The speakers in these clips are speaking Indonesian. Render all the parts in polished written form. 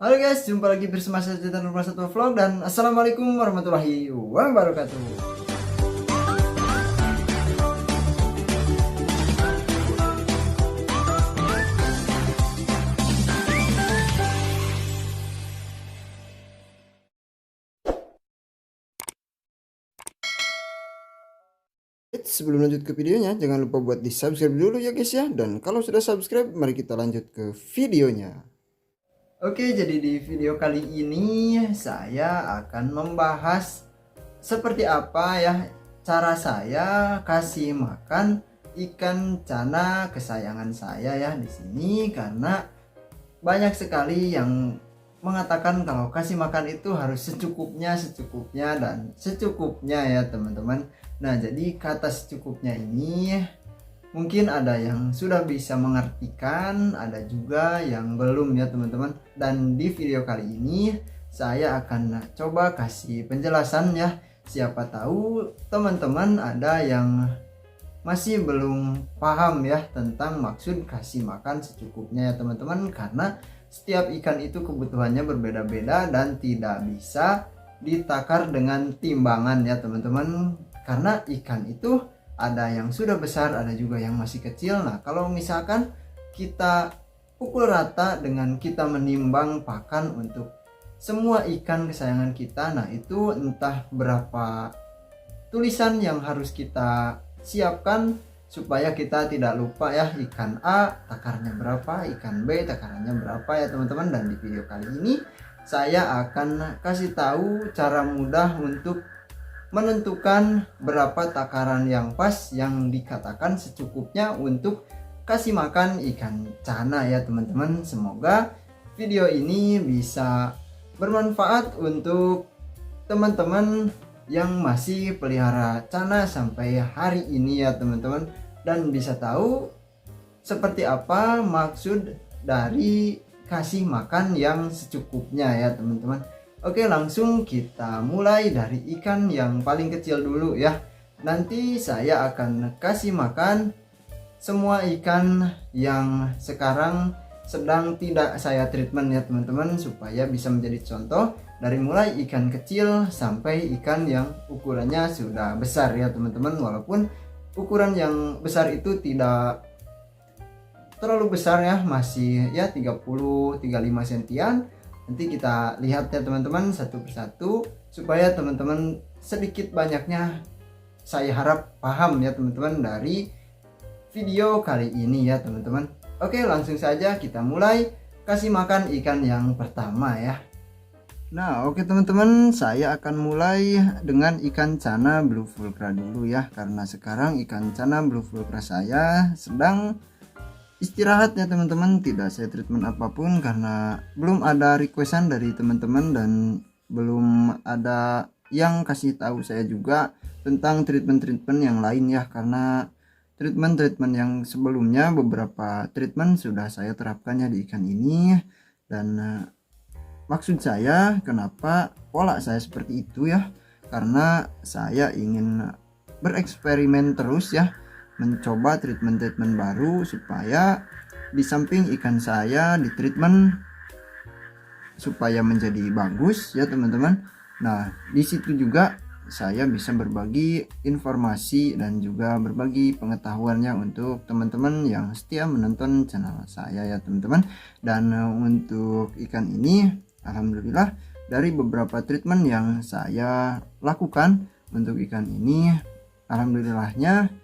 Halo guys, jumpa lagi bersama saya Titan Rumah Satu Vlog dan Assalamualaikum warahmatullahi wabarakatuh. Sebelum lanjut ke videonya, jangan lupa buat di subscribe dulu ya guys ya. Dan kalau sudah subscribe, mari kita lanjut ke videonya. Oke, jadi di video kali ini saya akan membahas seperti apa ya cara saya kasih makan ikan cana kesayangan saya ya di sini, karena banyak sekali yang mengatakan kalau kasih makan itu harus secukupnya dan secukupnya ya teman-teman. Nah, jadi kata secukupnya ini mungkin ada yang sudah bisa mengartikan, ada juga yang belum ya teman-teman. Dan di video kali ini saya akan coba kasih penjelasan ya. Siapa tahu teman-teman ada yang masih belum paham ya tentang maksud kasih makan secukupnya ya teman-teman, karena setiap ikan itu kebutuhannya berbeda-beda dan tidak bisa ditakar dengan timbangan ya teman-teman, karena ikan itu ada yang sudah besar, ada juga yang masih kecil. Nah, kalau misalkan kita pukul rata dengan kita menimbang pakan untuk semua ikan kesayangan kita, nah itu entah berapa tulisan yang harus kita siapkan supaya kita tidak lupa ya, ikan A takarnya berapa, ikan B takarannya berapa ya teman-teman. Dan di video kali ini saya akan kasih tahu cara mudah untuk menentukan berapa takaran yang pas yang dikatakan secukupnya untuk kasih makan ikan cana ya teman-teman. Semoga video ini bisa bermanfaat untuk teman-teman yang masih pelihara cana sampai hari ini ya teman-teman, dan bisa tahu seperti apa maksud dari kasih makan yang secukupnya ya teman-teman. Oke, langsung kita mulai dari ikan yang paling kecil dulu ya. Nanti saya akan kasih makan semua ikan yang sekarang sedang tidak saya treatment ya teman-teman, supaya bisa menjadi contoh dari mulai ikan kecil sampai ikan yang ukurannya sudah besar ya teman-teman. Walaupun ukuran yang besar itu tidak terlalu besar ya, masih ya 30-35 sentian. Nanti kita lihat ya teman-teman satu persatu, supaya teman-teman sedikit banyaknya saya harap paham ya teman-teman dari video kali ini ya teman-teman. Oke, langsung saja kita mulai kasih makan ikan yang pertama ya. Nah, oke teman-teman, saya akan mulai dengan ikan cana blue fulcra dulu ya, karena sekarang ikan cana blue fulcra saya sedang istirahat ya teman-teman, tidak saya treatment apapun karena belum ada requestan dari teman-teman dan belum ada yang kasih tahu saya juga tentang treatment-treatment yang lain ya, karena treatment yang sebelumnya beberapa treatment sudah saya terapkannya di ikan ini. Dan maksud saya kenapa pola saya seperti itu ya, karena saya ingin bereksperimen terus ya, mencoba treatment baru supaya di samping ikan saya di treatment supaya menjadi bagus ya teman-teman. Nah, di situ juga saya bisa berbagi informasi dan juga berbagi pengetahuannya untuk teman-teman yang setia menonton channel saya ya teman-teman. Dan untuk ikan ini alhamdulillah dari beberapa treatment yang saya lakukan untuk ikan ini, alhamdulillahnya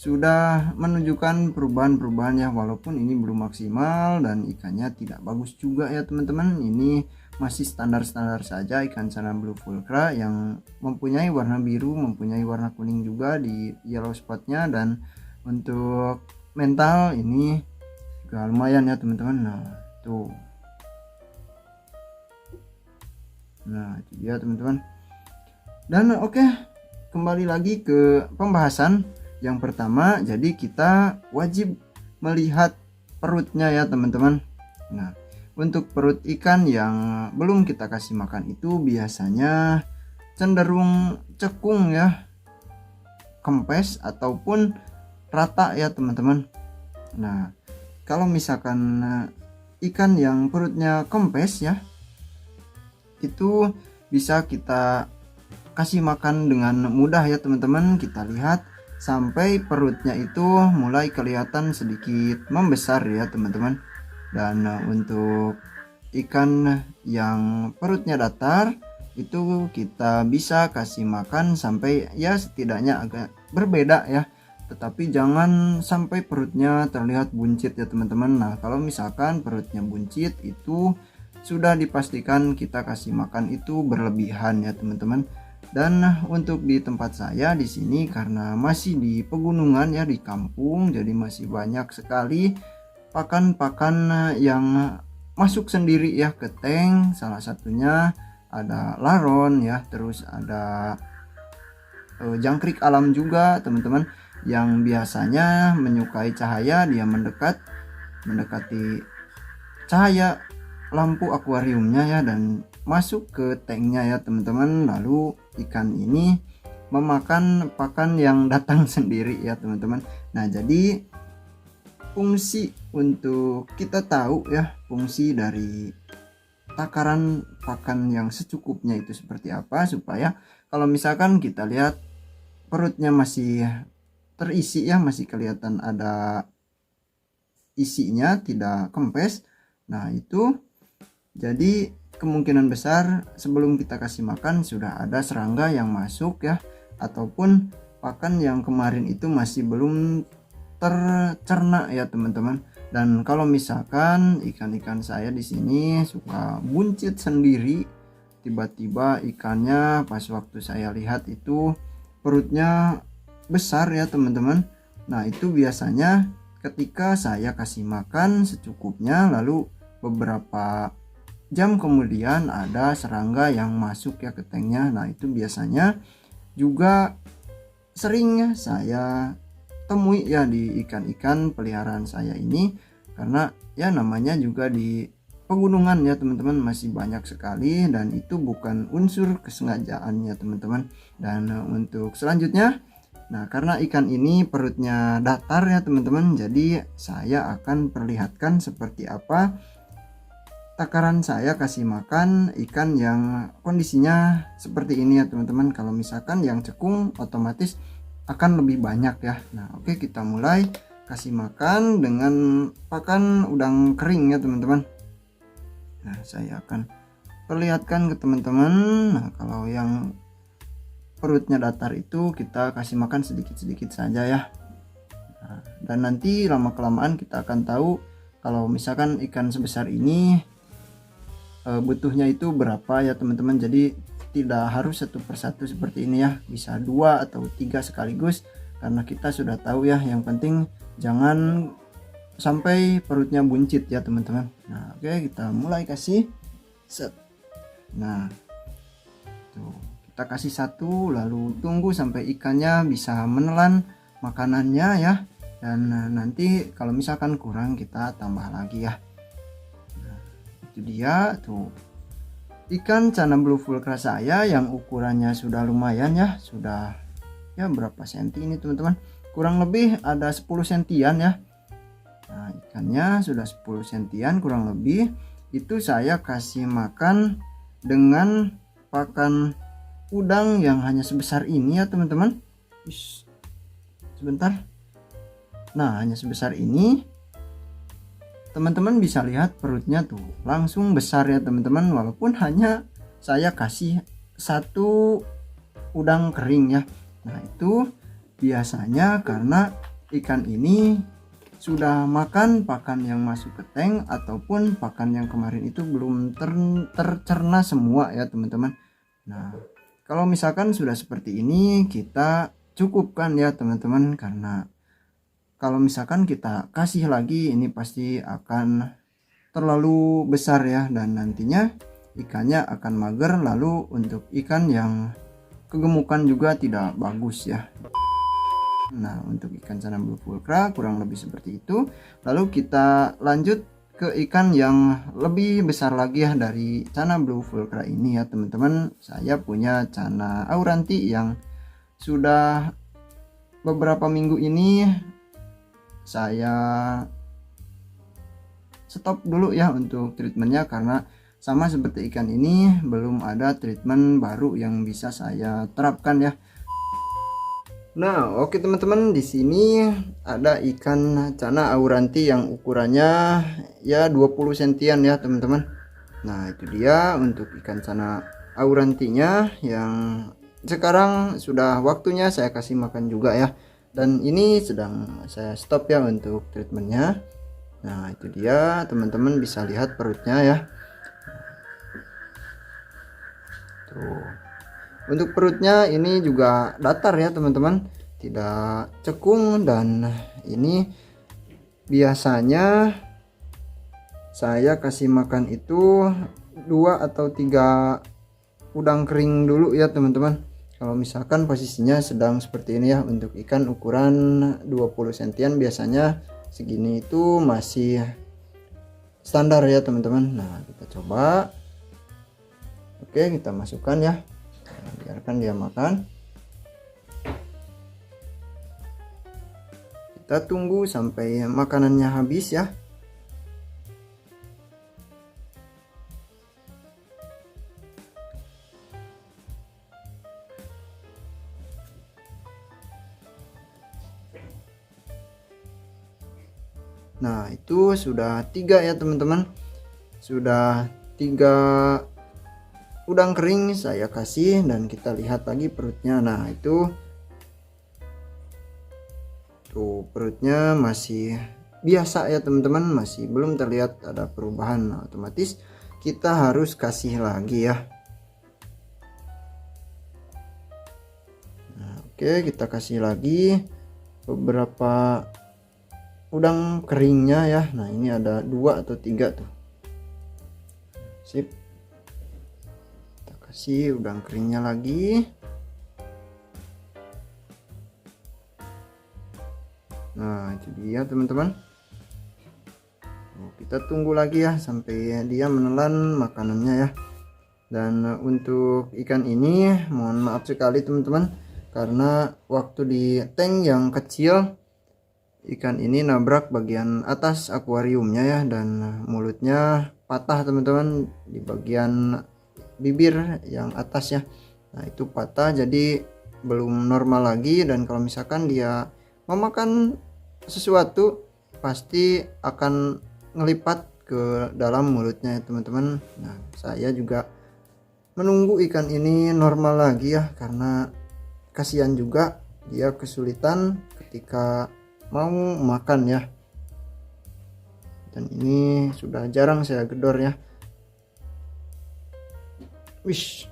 sudah menunjukkan perubahan-perubahan ya, walaupun ini belum maksimal dan ikannya tidak bagus juga ya teman-teman. Ini masih standar-standar saja ikan cana blue fulcra yang mempunyai warna biru, mempunyai warna kuning juga di yellow spotnya, dan untuk mental ini juga lumayan ya teman-teman. Nah tuh, nah itu dia teman-teman. Dan oke, kembali lagi ke pembahasan yang pertama. Jadi kita wajib melihat perutnya ya teman-teman. Nah, untuk perut ikan yang belum kita kasih makan itu biasanya cenderung cekung ya, kempes ataupun rata ya teman-teman. Nah, kalau misalkan ikan yang perutnya kempes ya, itu bisa kita kasih makan dengan mudah ya teman-teman. Kita lihat sampai perutnya itu mulai kelihatan sedikit membesar ya teman-teman. Dan untuk ikan yang perutnya datar itu kita bisa kasih makan sampai ya setidaknya agak berbeda ya, tetapi jangan sampai perutnya terlihat buncit ya teman-teman. Nah kalau misalkan perutnya buncit itu sudah dipastikan kita kasih makan itu berlebihan ya teman-teman. Dan untuk di tempat saya di sini karena masih di pegunungan ya, di kampung, jadi masih banyak sekali pakan-pakan yang masuk sendiri ya ke tank. Salah satunya ada laron ya, terus ada jangkrik alam juga teman-teman, yang biasanya menyukai cahaya. Dia mendekati cahaya lampu akuariumnya ya, dan masuk ke tanknya ya teman-teman. Lalu ikan ini memakan pakan yang datang sendiri ya teman-teman. Nah jadi fungsi untuk kita tahu ya fungsi dari takaran pakan yang secukupnya itu seperti apa, supaya kalau misalkan kita lihat perutnya masih terisi ya, masih kelihatan ada isinya, tidak kempes, nah itu jadi kemungkinan besar sebelum kita kasih makan sudah ada serangga yang masuk ya, ataupun pakan yang kemarin itu masih belum tercerna ya teman-teman. Dan kalau misalkan ikan-ikan saya di sini suka buncit sendiri, tiba-tiba ikannya pas waktu saya lihat itu perutnya besar ya teman-teman. Nah itu biasanya ketika saya kasih makan secukupnya, lalu beberapa jam kemudian ada serangga yang masuk ya ke tanknya. Nah itu biasanya juga sering saya temui ya di ikan-ikan peliharaan saya ini, karena ya namanya juga di pegunungan ya teman-teman, masih banyak sekali, dan itu bukan unsur kesengajaan ya teman-teman. Dan untuk selanjutnya, nah karena ikan ini perutnya datar ya teman-teman, jadi saya akan perlihatkan seperti apa takaran saya kasih makan ikan yang kondisinya seperti ini ya teman-teman. Kalau misalkan yang cekung otomatis akan lebih banyak ya. Nah oke, kita mulai kasih makan dengan pakan udang kering ya teman-teman. Nah saya akan perlihatkan ke teman-teman. Nah kalau yang perutnya datar itu kita kasih makan sedikit-sedikit saja ya. Nah, dan nanti lama-kelamaan kita akan tahu kalau misalkan ikan sebesar ini butuhnya itu berapa ya teman-teman. Jadi tidak harus satu persatu seperti ini ya, bisa 2 atau 3 sekaligus, karena kita sudah tahu ya, yang penting jangan sampai perutnya buncit ya teman-teman. Nah oke, kita mulai kasih set. Nah tuh, kita kasih satu, lalu tunggu sampai ikannya bisa menelan makanannya ya, dan nanti kalau misalkan kurang kita tambah lagi ya. Nah, itu dia tuh ikan Channa Blue Fulcra saya yang ukurannya sudah lumayan ya, sudah ya berapa senti ini teman-teman, kurang lebih ada 10 sentian ya. Nah ikannya sudah 10 sentian kurang lebih. Itu saya kasih makan dengan pakan udang yang hanya sebesar ini ya teman-teman. Sebentar. Nah hanya sebesar ini. Teman-teman bisa lihat perutnya tuh langsung besar ya teman-teman, walaupun hanya saya kasih satu udang kering ya. Nah itu biasanya karena ikan ini sudah makan pakan yang masuk ke tank, ataupun pakan yang kemarin itu belum tercerna semua ya teman-teman. Nah kalau misalkan sudah seperti ini kita cukupkan ya teman-teman, karena kalau misalkan kita kasih lagi ini pasti akan terlalu besar ya, dan nantinya ikannya akan mager. Lalu untuk ikan yang kegemukan juga tidak bagus ya. Nah untuk ikan Channa Blue Fulcra kurang lebih seperti itu. Lalu kita lanjut ke ikan yang lebih besar lagi ya dari Channa Blue Fulcra ini ya teman-teman. Saya punya Channa auranti yang sudah beberapa minggu ini saya stop dulu ya untuk treatmentnya, karena sama seperti ikan ini, belum ada treatment baru yang bisa saya terapkan ya. Nah, oke teman-teman, di sini ada ikan cana auranti yang ukurannya ya 20 sentian ya teman-teman. Nah, itu dia untuk ikan cana aurantinya yang sekarang sudah waktunya saya kasih makan juga ya. Dan ini sedang saya stop ya untuk treatmentnya. Nah, itu dia teman-teman bisa lihat perutnya ya. Tuh. Untuk perutnya ini juga datar ya teman-teman, tidak cekung. Dan ini biasanya saya kasih makan itu 2 atau 3 udang kering dulu ya teman-teman. Kalau misalkan posisinya sedang seperti ini ya, untuk ikan ukuran 20 sentian biasanya segini itu masih standar ya teman-teman. Nah, kita coba. Oke, kita masukkan ya. Biarkan dia makan. Kita tunggu sampai makanannya habis ya. Nah, itu sudah 3 ya teman-teman. Sudah 3 udang kering saya kasih, dan kita lihat lagi perutnya. Nah, itu tuh perutnya masih biasa ya teman-teman, masih belum terlihat ada perubahan. Nah, otomatis kita harus kasih lagi ya. Nah, oke, kita kasih lagi beberapa udang keringnya ya. Nah, ini ada 2 atau 3 tuh. Sip. Kasih udang keringnya lagi. Nah, itu dia teman-teman. Kita tunggu lagi ya sampai dia menelan makanannya ya. Dan untuk ikan ini mohon maaf sekali teman-teman, karena waktu di tank yang kecil ikan ini nabrak bagian atas akuariumnya ya, dan mulutnya patah teman-teman di bagian bibir yang atas ya. Nah, itu patah, jadi belum normal lagi. Dan kalau misalkan dia memakan sesuatu pasti akan ngelipat ke dalam mulutnya ya teman-teman. Nah, saya juga menunggu ikan ini normal lagi ya, karena kasihan juga dia kesulitan ketika mau makan ya. Dan ini sudah jarang saya gedor ya. Wish.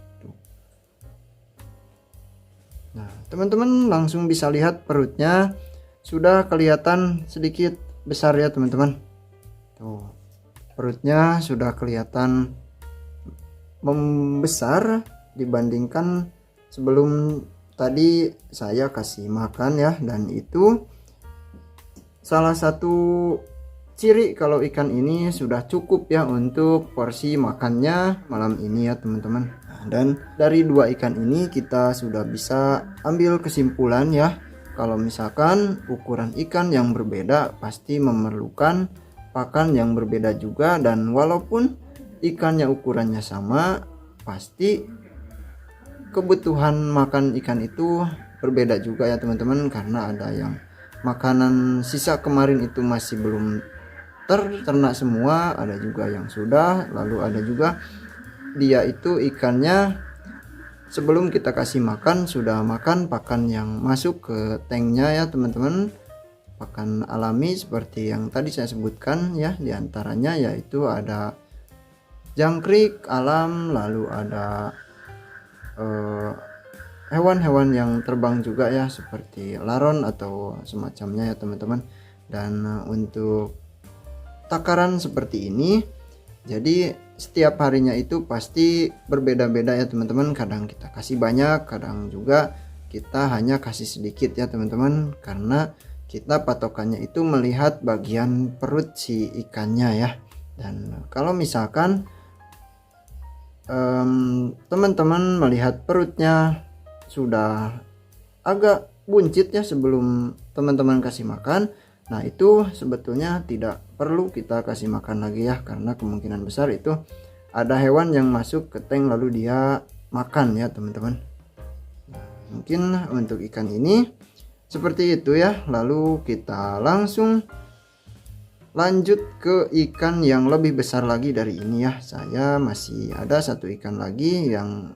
Nah, teman-teman langsung bisa lihat perutnya sudah kelihatan sedikit besar ya teman-teman. Tuh, perutnya sudah kelihatan membesar dibandingkan sebelum tadi saya kasih makan ya. Dan itu salah satu ciri kalau ikan ini sudah cukup ya untuk porsi makannya malam ini ya teman-teman. Nah, dan dari 2 ikan ini kita sudah bisa ambil kesimpulan ya, kalau misalkan ukuran ikan yang berbeda pasti memerlukan pakan yang berbeda juga. Dan walaupun ikannya ukurannya sama, pasti kebutuhan makan ikan itu berbeda juga ya teman-teman, karena ada yang makanan sisa kemarin itu masih belum ternak semua, ada juga yang sudah, lalu ada juga dia itu ikannya sebelum kita kasih makan sudah makan pakan yang masuk ke tanknya ya teman-teman, pakan alami seperti yang tadi saya sebutkan ya. Diantaranya yaitu ada jangkrik alam, lalu ada hewan-hewan yang terbang juga ya, seperti laron atau semacamnya ya teman-teman. Dan untuk takaran seperti ini, jadi setiap harinya itu pasti berbeda-beda ya teman-teman. Kadang kita kasih banyak, kadang juga kita hanya kasih sedikit ya teman-teman, karena kita patokannya itu melihat bagian perut si ikannya ya. Dan kalau misalkan teman-teman melihat perutnya sudah agak buncit ya sebelum teman-teman kasih makan, nah itu sebetulnya tidak perlu kita kasih makan lagi ya, karena kemungkinan besar itu ada hewan yang masuk ke tank lalu dia makan ya teman-teman. Mungkin untuk ikan ini seperti itu ya. Lalu kita langsung lanjut ke ikan yang lebih besar lagi dari ini ya. Saya masih ada satu ikan lagi yang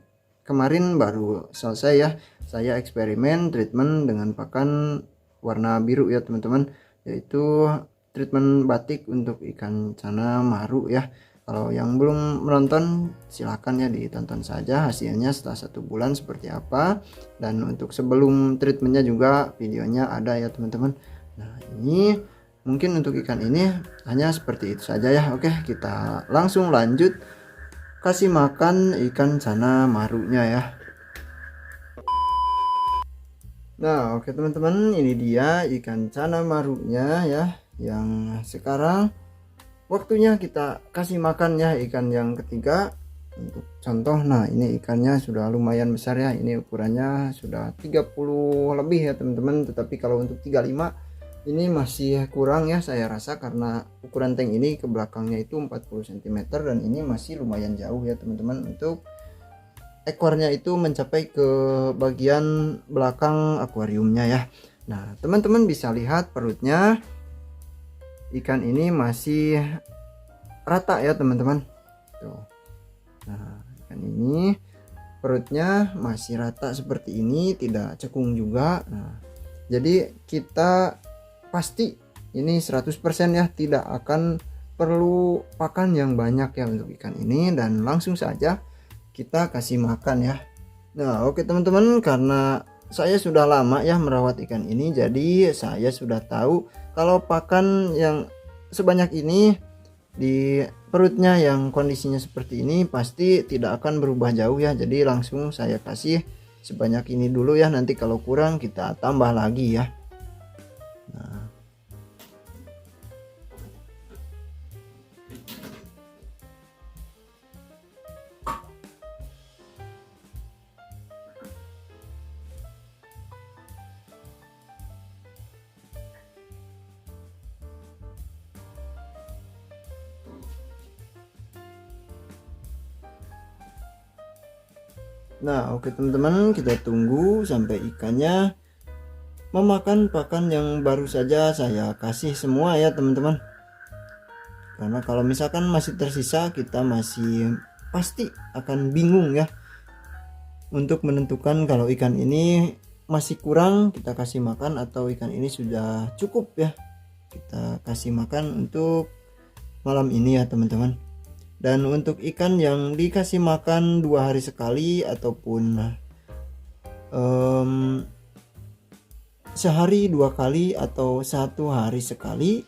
kemarin baru selesai ya. Saya eksperimen treatment dengan pakan warna biru ya teman-teman, yaitu treatment batik untuk ikan cana maru ya. Kalau yang belum menonton silahkan ya ditonton saja hasilnya setelah 1 bulan seperti apa. Dan untuk sebelum treatmentnya juga videonya ada ya teman-teman. Nah ini mungkin untuk ikan ini hanya seperti itu saja ya. Oke, kita langsung lanjut kasih makan ikan cana marunya ya. Nah oke teman-teman, ini dia ikan cana marunya ya, yang sekarang waktunya kita kasih makan ya ikan yang ketiga. Untuk contoh, nah ini ikannya sudah lumayan besar ya, ini ukurannya sudah 30 lebih ya teman-teman. Tetapi kalau untuk 35 ini masih kurang ya saya rasa, karena ukuran tank ini ke belakangnya itu 40 cm dan ini masih lumayan jauh ya teman-teman. Untuk ekornya itu mencapai ke bagian belakang akuariumnya ya. Nah teman-teman bisa lihat perutnya ikan ini masih rata ya teman-teman tuh. Nah ikan ini perutnya masih rata seperti ini, tidak cekung juga. Nah jadi kita pasti ini 100% ya tidak akan perlu pakan yang banyak ya untuk ikan ini, dan langsung saja kita kasih makan ya. Nah oke teman-teman, karena saya sudah lama ya merawat ikan ini, jadi saya sudah tahu kalau pakan yang sebanyak ini di perutnya yang kondisinya seperti ini pasti tidak akan berubah jauh ya. Jadi langsung saya kasih sebanyak ini dulu ya, nanti kalau kurang kita tambah lagi ya. Nah oke teman-teman, kita tunggu sampai ikannya memakan pakan yang baru saja saya kasih semua ya teman-teman. Karena kalau misalkan masih tersisa, kita masih pasti akan bingung ya untuk menentukan kalau ikan ini masih kurang kita kasih makan atau ikan ini sudah cukup ya kita kasih makan untuk malam ini ya teman-teman. Dan untuk ikan yang dikasih makan 2 hari sekali ataupun sehari 2 kali atau 1 hari sekali,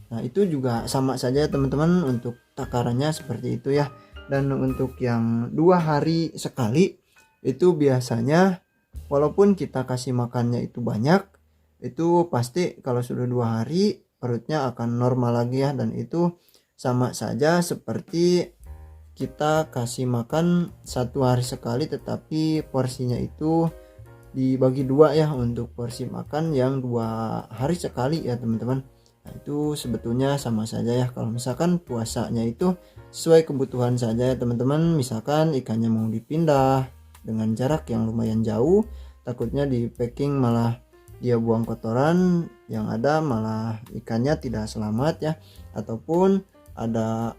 nah itu juga sama saja teman-teman untuk takarannya seperti itu ya. Dan untuk yang 2 hari sekali itu biasanya walaupun kita kasih makannya itu banyak, itu pasti kalau sudah 2 hari perutnya akan normal lagi ya. Dan itu sama saja seperti kita kasih makan 1 hari sekali tetapi porsinya itu dibagi 2 ya untuk porsi makan yang 2 hari sekali ya teman-teman. Nah itu sebetulnya sama saja ya. Kalau misalkan puasanya itu sesuai kebutuhan saja ya teman-teman. Misalkan ikannya mau dipindah dengan jarak yang lumayan jauh, takutnya di packing malah dia buang kotoran, yang ada malah ikannya tidak selamat ya. Ataupun ada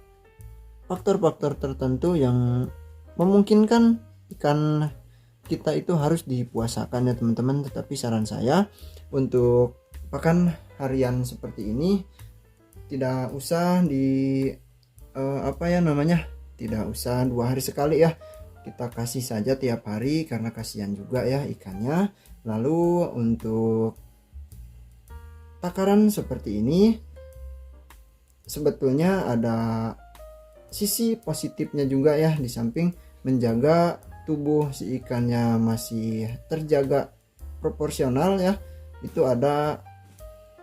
faktor-faktor tertentu yang memungkinkan ikan kita itu harus dipuasakan ya teman-teman. Tetapi saran saya untuk pakan harian seperti ini tidak usah tidak usah 2 hari sekali ya, kita kasih saja tiap hari karena kasihan juga ya ikannya. Lalu untuk takaran seperti ini sebetulnya ada sisi positifnya juga ya. Di samping menjaga tubuh si ikannya masih terjaga proporsional ya, itu ada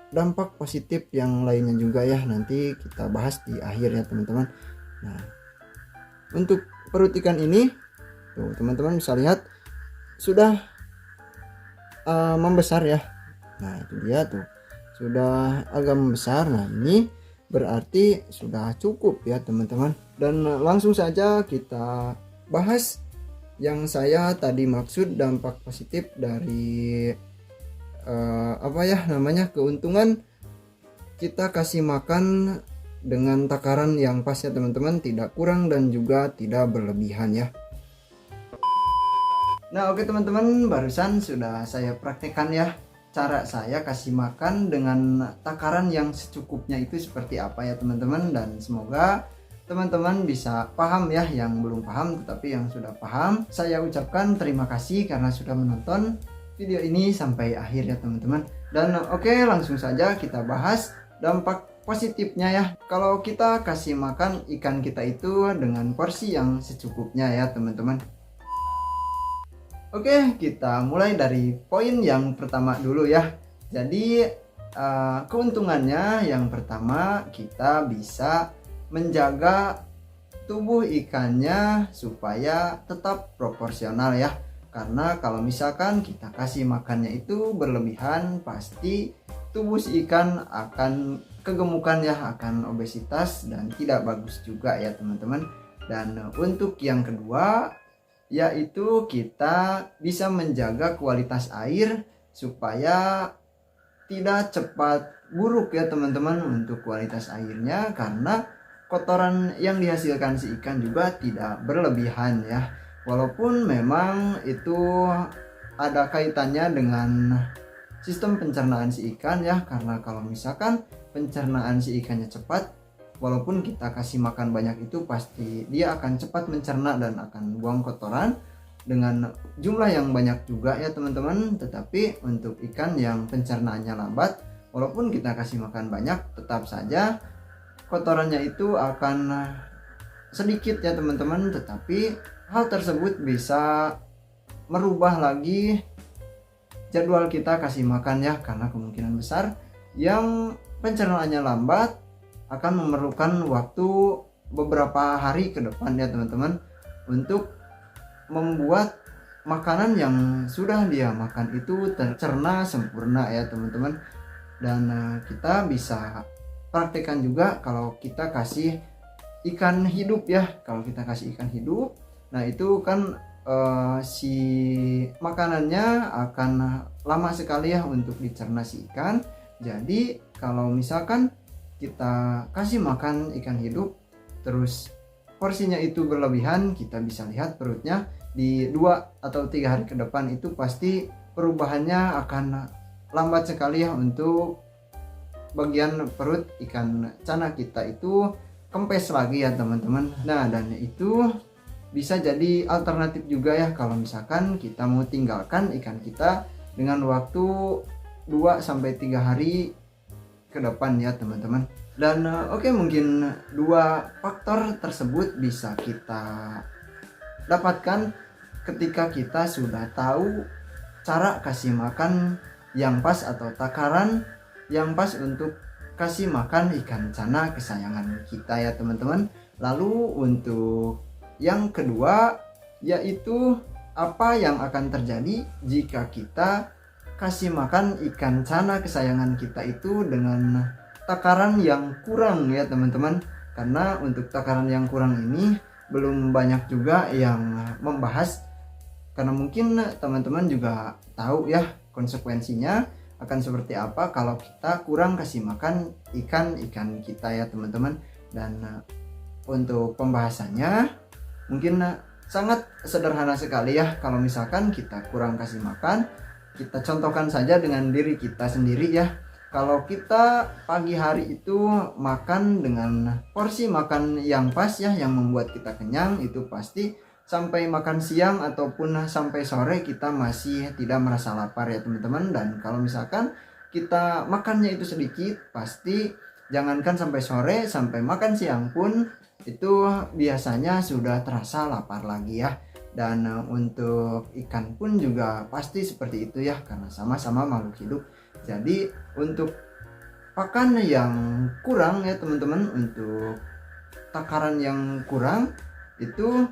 dampak positif yang lainnya juga ya, nanti kita bahas di akhir ya teman-teman. Nah untuk perut ikan ini tuh teman-teman bisa lihat sudah membesar ya. Nah itu dia tuh sudah agak membesar. Nah ini berarti sudah cukup ya teman-teman. Dan langsung saja kita bahas yang saya tadi maksud dampak positif dari keuntungan kita kasih makan dengan takaran yang pas ya teman-teman, tidak kurang dan juga tidak berlebihan ya. Nah oke teman-teman, barusan sudah saya praktekkan ya cara saya kasih makan dengan takaran yang secukupnya itu seperti apa ya teman-teman, dan semoga teman-teman bisa paham ya. Yang belum paham tetapi yang sudah paham, saya ucapkan terima kasih karena sudah menonton video ini sampai akhir ya teman-teman. Dan oke, langsung saja kita bahas dampak positifnya ya kalau kita kasih makan ikan kita itu dengan porsi yang secukupnya ya teman-teman. Oke, kita mulai dari poin yang pertama dulu ya. Jadi keuntungannya yang pertama, kita bisa menjaga tubuh ikannya supaya tetap proporsional ya. Karena kalau misalkan kita kasih makannya itu berlebihan, pasti tubuh si ikan akan kegemukan ya, akan obesitas dan tidak bagus juga ya teman-teman. Dan untuk yang kedua, yaitu kita bisa menjaga kualitas air supaya tidak cepat buruk ya teman-teman untuk kualitas airnya, karena kotoran yang dihasilkan si ikan juga tidak berlebihan ya. Walaupun memang itu ada kaitannya dengan sistem pencernaan si ikan ya, karena kalau misalkan pencernaan si ikannya cepat, walaupun kita kasih makan banyak itu pasti dia akan cepat mencerna dan akan buang kotoran dengan jumlah yang banyak juga ya teman-teman. Tetapi untuk ikan yang pencernaannya lambat, walaupun kita kasih makan banyak, tetap saja kotorannya itu akan sedikit ya teman-teman. Tetapi hal tersebut bisa merubah lagi jadwal kita kasih makan ya, karena kemungkinan besar yang pencernaannya lambat akan memerlukan waktu beberapa hari ke depan ya teman-teman untuk membuat makanan yang sudah dia makan itu tercerna sempurna ya teman-teman. Dan kita bisa praktekkan juga kalau kita kasih ikan hidup ya. Kalau kita kasih ikan hidup, nah itu kan si makanannya akan lama sekali ya untuk dicerna si ikan. Jadi kalau misalkan kita kasih makan ikan hidup terus porsinya itu berlebihan, kita bisa lihat perutnya di 2 atau 3 hari ke depan itu pasti perubahannya akan lambat sekali ya untuk bagian perut ikan cana kita itu kempes lagi ya teman-teman. Nah dan itu bisa jadi alternatif juga ya kalau misalkan kita mau tinggalkan ikan kita dengan waktu 2-3 hari ke depan ya teman-teman. Dan oke, mungkin 2 faktor tersebut bisa kita dapatkan ketika kita sudah tahu cara kasih makan yang pas atau takaran yang pas untuk kasih makan ikan cana kesayangan kita ya teman-teman. Lalu untuk yang kedua, yaitu apa yang akan terjadi jika kita kasih makan ikan cana kesayangan kita itu dengan takaran yang kurang ya teman-teman. Karena untuk takaran yang kurang ini belum banyak juga yang membahas, karena mungkin teman-teman juga tahu ya konsekuensinya akan seperti apa kalau kita kurang kasih makan ikan-ikan kita ya teman-teman. Dan untuk pembahasannya mungkin sangat sederhana sekali ya. Kalau misalkan kita kurang kasih makan, kita contohkan saja dengan diri kita sendiri ya. Kalau kita pagi hari itu makan dengan porsi makan yang pas ya, yang membuat kita kenyang, itu pasti sampai makan siang ataupun sampai sore kita masih tidak merasa lapar ya teman-teman. Dan kalau misalkan kita makannya itu sedikit, pasti jangankan sampai sore, sampai makan siang pun itu biasanya sudah terasa lapar lagi ya. Dan untuk ikan pun juga pasti seperti itu ya, karena sama-sama makhluk hidup. Jadi untuk pakan yang kurang ya teman-teman, untuk takaran yang kurang itu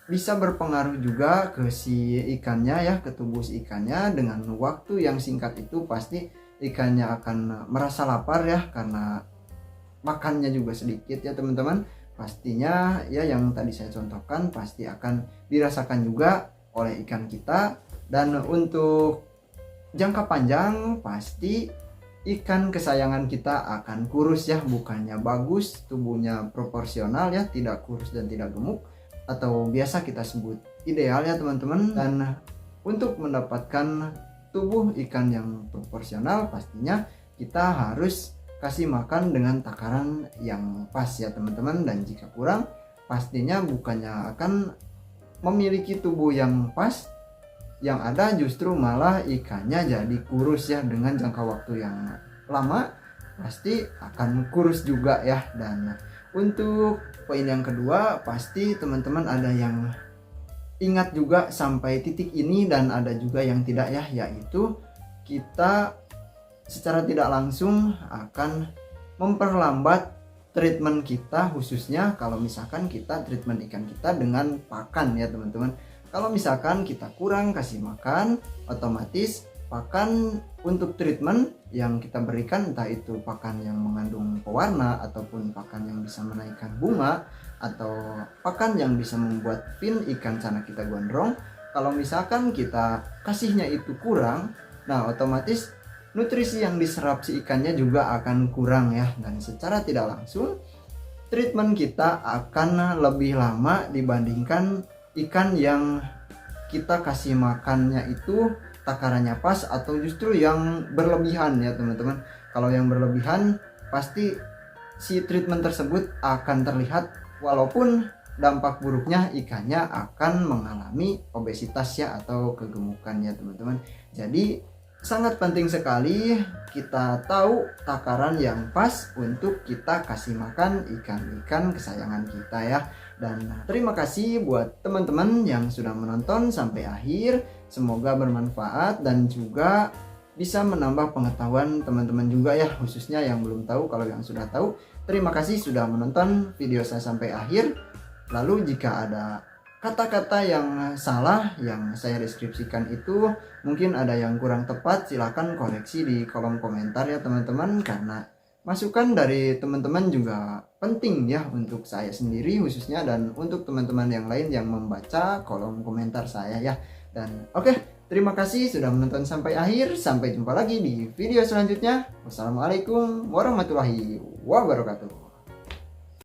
bisa berpengaruh juga ke si ikannya ya, ke tubuh si ikannya. Dengan waktu yang singkat itu pasti ikannya akan merasa lapar ya, karena makannya juga sedikit ya teman-teman. Pastinya ya yang tadi saya contohkan pasti akan dirasakan juga oleh ikan kita. Dan untuk jangka panjang pasti ikan kesayangan kita akan kurus ya, bukannya bagus, tubuhnya proporsional ya, tidak kurus dan tidak gemuk, atau biasa kita sebut ideal ya teman-teman. Dan untuk mendapatkan tubuh ikan yang proporsional pastinya kita harus kasih makan dengan takaran yang pas ya teman-teman. Dan jika kurang pastinya bukannya akan memiliki tubuh yang pas, yang ada justru malah ikannya jadi kurus ya. Dengan jangka waktu yang lama pasti akan kurus juga ya. Dan untuk poin yang kedua pasti teman-teman ada yang ingat juga sampai titik ini dan ada juga yang tidak ya, yaitu kita secara tidak langsung akan memperlambat treatment kita, khususnya kalau misalkan kita treatment ikan kita dengan pakan ya teman-teman. Kalau misalkan kita kurang kasih makan, otomatis pakan untuk treatment yang kita berikan, entah itu pakan yang mengandung pewarna ataupun pakan yang bisa menaikkan bunga atau pakan yang bisa membuat fin ikan sana kita gondrong, kalau misalkan kita kasihnya itu kurang, nah otomatis nutrisi yang diserap si ikannya juga akan kurang ya. Dan secara tidak langsung treatment kita akan lebih lama dibandingkan ikan yang kita kasih makannya itu takarannya pas atau justru yang berlebihan ya teman-teman. Kalau yang berlebihan pasti si treatment tersebut akan terlihat, walaupun dampak buruknya ikannya akan mengalami obesitas ya atau kegemukan ya teman-teman. Jadi sangat penting sekali kita tahu takaran yang pas untuk kita kasih makan ikan-ikan kesayangan kita ya. Dan terima kasih buat teman-teman yang sudah menonton sampai akhir. Semoga bermanfaat dan juga bisa menambah pengetahuan teman-teman juga ya, khususnya yang belum tahu. Kalau yang sudah tahu, terima kasih sudah menonton video saya sampai akhir. Lalu jika ada kata-kata yang salah yang saya deskripsikan itu mungkin ada yang kurang tepat, silahkan koreksi di kolom komentar ya teman-teman, karena masukan dari teman-teman juga penting ya untuk saya sendiri khususnya dan untuk teman-teman yang lain yang membaca kolom komentar saya ya. Dan oke, terima kasih sudah menonton sampai akhir. Sampai jumpa lagi di video selanjutnya. Wassalamualaikum warahmatullahi wabarakatuh.